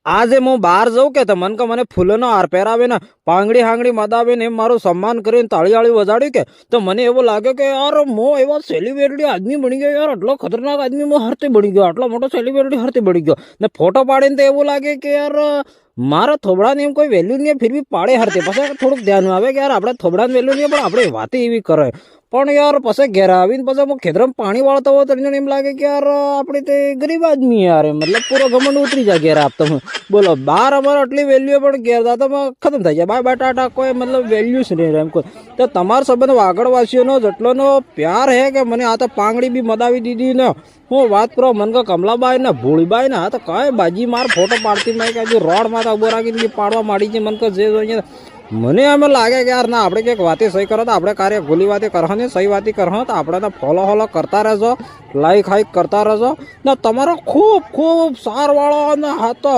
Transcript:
આજે હું બહાર જાઉં કે મને કે મને ફૂલોનો હાર પહેરાવે ને પાંગડી હાંગડી મદાવે ને એમ મારું સન્માન કરીને તાળી વજાડ્યું કે તો મને એવું લાગે કે યાર હું એવો સેલિબ્રિટી આદમી બની ગયો યાર, આટલો ખતરનાક આદમી હું હરતે બની ગયો, આટલો મોટો સેલિબ્રિટી હરતે બની ગયો ને ફોટો પાડીને તો એવું લાગે કે યાર મારા થોબડાની એમ કોઈ વેલ્યુ નહીં, ફિર બી પાડે હરતે. પછી થોડુંક ધ્યાન આવે કે યાર આપણે થોબડાની વેલ્યુ નહીં પણ આપણે વાતે એવી કરે. પણ યાર પછી ઘેર આવીને પછી હું ખેતરમાં પાણી વાળતો હોય તો એમ લાગે કે યાર આપણે તે ગરીબ આદમી યાર, મતલબ પૂરો ઘમંડ ઉતરી જાય ઘેર આપતો હું. બોલો બહાર અમારે આટલી વેલ્યુ પણ ઘેર દાદામાં ખતમ થઈ જાય, બાય બાય ટાટા, કોઈ મતલબ વેલ્યુ જ નહીં એમ કોઈ. તો તમારા સંબંધ વાગડવાસીઓનો જેટલોનો પ્યાર હે કે મને આ તો પાંગડી બી મદાવી દીધી ને હું વાત કરો. મને કે કમલાબાઈ ને ભોળીબાઈ ને હા તો કઈ બાજી માર ફોટો પાડતી મેં કે હજુ રોડ માં ઉભો રાખીને પાડવા માંડી છે. મને કે જે જોઈએ મને એમ લાગે કે યાર ના આપણે કંઈક વાતે સહી કરો તો આપણે કાર્ય ભૂલી વાતે કરો ને સહી વાતી કરો તો આપણે તો ફોલો કરતા રહેજો, લાઈક હાઈક કરતા રહેજો ને તમારો ખૂબ ખૂબ સારવાળો અને હાથો